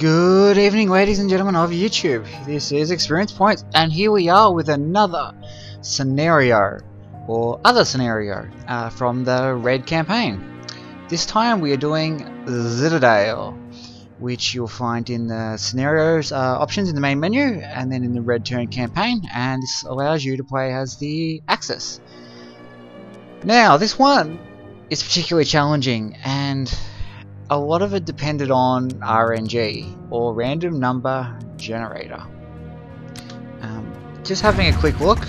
Good evening, ladies and gentlemen of YouTube. This is ExperiencePoints, and here we are with another scenario, or other scenario, from the Red campaign. This time we are doing Zitadelle, which you'll find in the scenarios options in the main menu, and then in the Red turn campaign, and this allows you to play as the Axis. Now, this one is particularly challenging, and a lot of it depended on RNG, or random number generator. Just having a quick look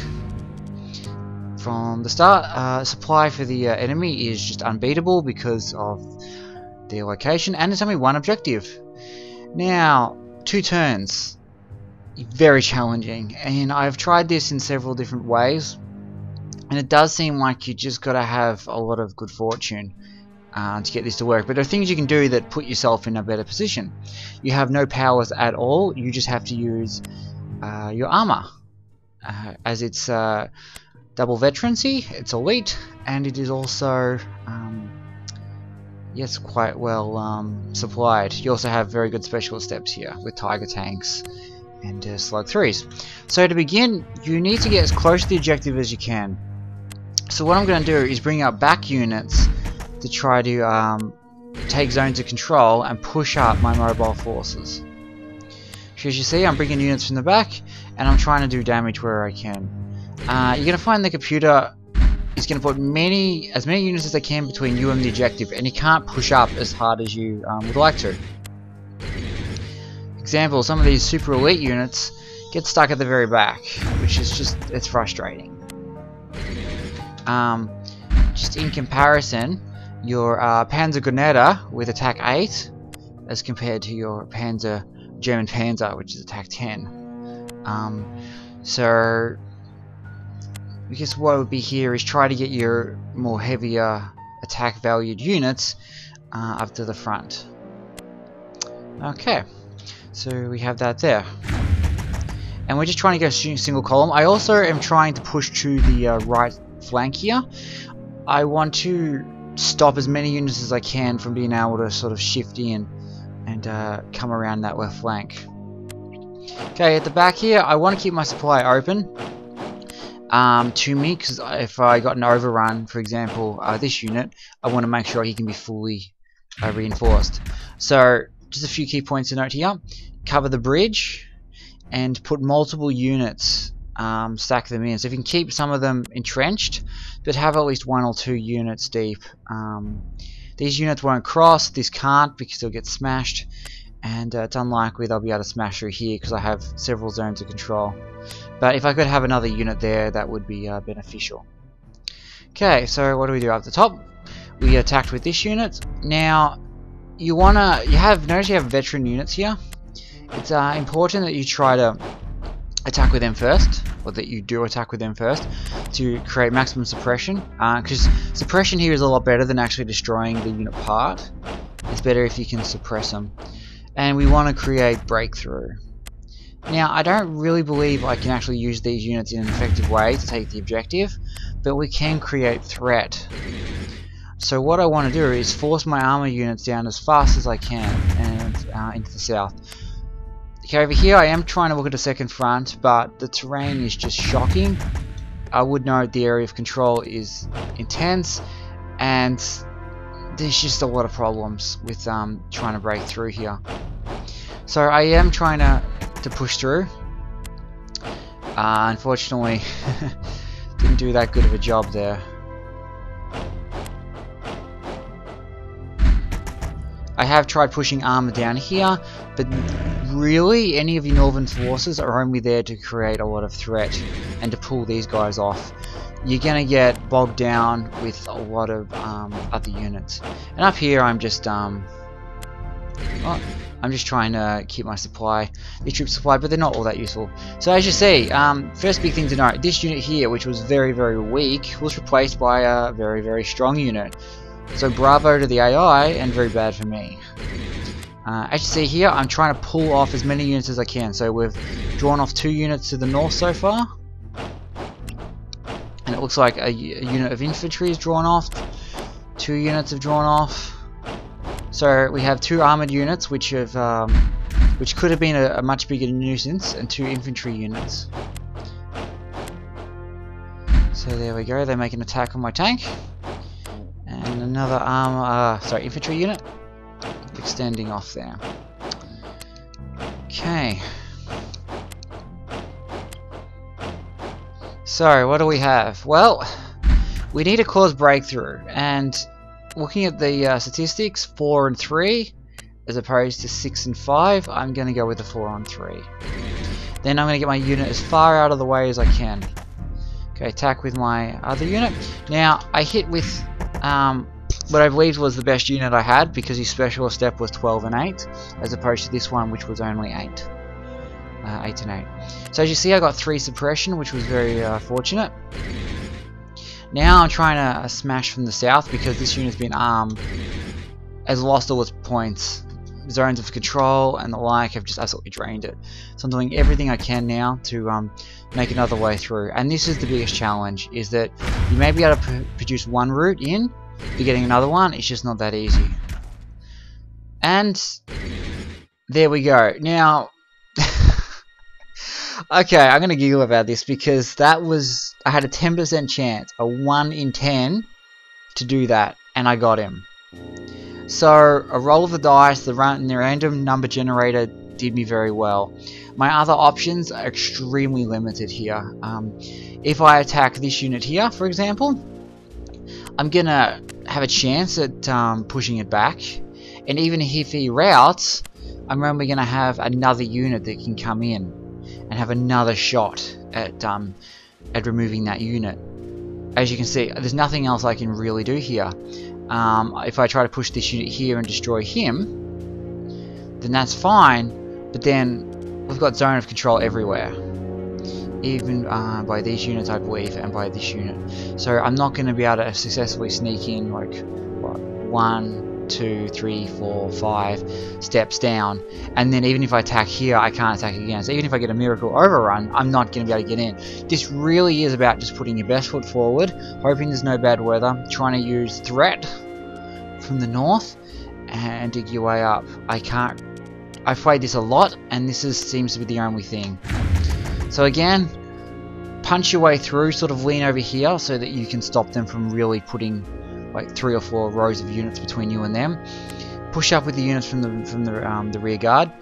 from the start, supply for the enemy is just unbeatable because of their location, and there's only one objective. Now, 2 turns, very challenging, and I've tried this in several different ways, and it does seem like you just gotta have a lot of good fortune to get this to work. But there are things you can do that put yourself in a better position. You have no powers at all, you just have to use your armor, as it's double veterancy, it's elite, and it is also yes, quite well supplied. You also have very good specialist steps here with tiger tanks and slug 3s. So to begin, you need to get as close to the objective as you can. So what I'm going to do is bring up back units to try to take zones of control and push up my mobile forces. So as you see, I'm bringing units from the back, and I'm trying to do damage where I can. You're going to find the computer is going to put as many units as they can between you and the objective, and you can't push up as hard as you would like to. Example, some of these super elite units get stuck at the very back, which is just, it's frustrating. Just in comparison, your Panzer Grenadier with attack 8 as compared to your German Panzer, which is attack 10. So I guess what would be here is try to get your more heavier attack valued units up to the front. Okay, so we have that there, and we're just trying to go single column. I also am trying to push to the right flank here. I want to stop as many units as I can from being able to sort of shift in and come around that left flank. Okay, at the back here, I want to keep my supply open to me, because if I got an overrun, for example, this unit, I want to make sure he can be fully reinforced. So, just a few key points to note here. Cover the bridge and put multiple units, stack them in. So if you can keep some of them entrenched, but have at least 1 or 2 units deep. These units won't cross, this can't because they'll get smashed, and it's unlikely they'll be able to smash through here because I have several zones of control. But if I could have another unit there, that would be beneficial. Okay, so what do we do up the top? We attacked with this unit. Now, notice you have veteran units here. It's important that you try to attack with them first, or that you do attack with them first, to create maximum suppression, because suppression here is a lot better than actually destroying the unit part. It's better if you can suppress them. And we want to create breakthrough. Now, I don't really believe I can actually use these units in an effective way to take the objective, but we can create threat. So what I want to do is force my armor units down as fast as I can and into the south. Okay, over here I am trying to look at a second front, but the terrain is just shocking. I would note the area of control is intense, and there's just a lot of problems with trying to break through here. So I am trying to push through. Unfortunately, didn't do that good of a job there. I have tried pushing armor down here, but really any of your northern forces are only there to create a lot of threat and to pull these guys off. You're gonna get bogged down with a lot of other units. And up here I'm just trying to keep my these troops supplied, but they're not all that useful. So as you see, first big thing to note, this unit here, which was very, very weak, was replaced by a very, very strong unit. So bravo to the AI, and very bad for me. As you see here, I'm trying to pull off as many units as I can. So we've drawn off 2 units to the north so far, and it looks like a unit of infantry is drawn off. 2 units have drawn off. So we have 2 armored units which have which could have been a much bigger nuisance, and 2 infantry units. So there we go, they make an attack on my tank. And another infantry unit extending off there. Okay. So, what do we have? Well, we need to cause breakthrough, and looking at the statistics, 4 and 3, as opposed to 6 and 5, I'm going to go with the 4 on 3. Then I'm going to get my unit as far out of the way as I can. Okay, attack with my other unit. Now, I hit with what I believed was the best unit I had, because his special step was 12 and 8, as opposed to this one, which was only 8. 8 and 8. So as you see, I got 3 suppression, which was very fortunate. Now I'm trying to smash from the south, because this unit's been has lost all its points. Zones of control and the like have just absolutely drained it. So I'm doing everything I can now to make another way through. And this is the biggest challenge, is that you may be able to produce one route in, but getting another one, it's just not that easy. And there we go. Now, okay, I'm going to giggle about this, because I had a 10% chance, a 1 in 10, to do that, and I got him. So, a roll of the dice, the random number generator did me very well. My other options are extremely limited here. If I attack this unit here, for example, I'm going to have a chance at pushing it back. And even if he routes, I'm only going to have another unit that can come in and have another shot at removing that unit. As you can see, there's nothing else I can really do here. If I try to push this unit here and destroy him, then that's fine, but then we've got zone of control everywhere. Even by these units, I believe, and by this unit. So I'm not going to be able to successfully sneak in like, what, 1, 2, 3, 4, 5 steps down, and then even if I attack here, I can't attack again. So even if I get a miracle overrun, I'm not going to be able to get in. This really is about just putting your best foot forward, hoping there's no bad weather, trying to use threat from the north and dig your way up. I've played this a lot, and this seems to be the only thing. So again, punch your way through, sort of lean over here so that you can stop them from really putting like 3 or 4 rows of units between you and them. Push up with the units from the rear guard,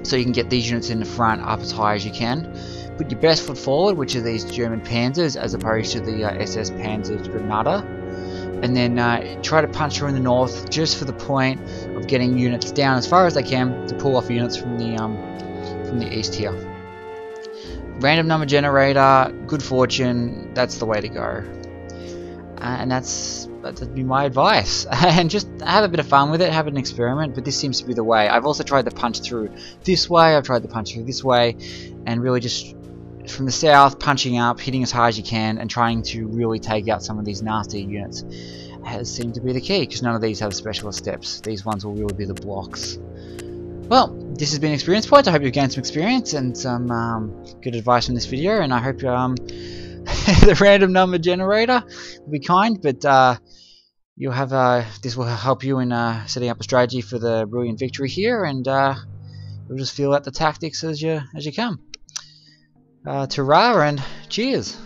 so you can get these units in the front up as high as you can. Put your best foot forward, which are these German Panzers, as opposed to the SS Panzergrenadier, and then try to punch through in the north, just for the point of getting units down as far as they can to pull off units from the east here. Random number generator, good fortune, that's the way to go. And that'd be my advice. And just have a bit of fun with it, have an experiment, but this seems to be the way. I've also tried to punch through this way, I've tried to punch through this way, and really just from the south, punching up, hitting as high as you can, and trying to really take out some of these nasty units has seemed to be the key, because none of these have specialist steps. These ones will really be the blocks. Well, this has been Experience Points. I hope you've gained some experience and some good advice from this video, and I hope the random number generator will be kind, but you'll have this will help you in setting up a strategy for the brilliant victory here, and you'll just feel out the tactics as you come. Ta-ra and cheers.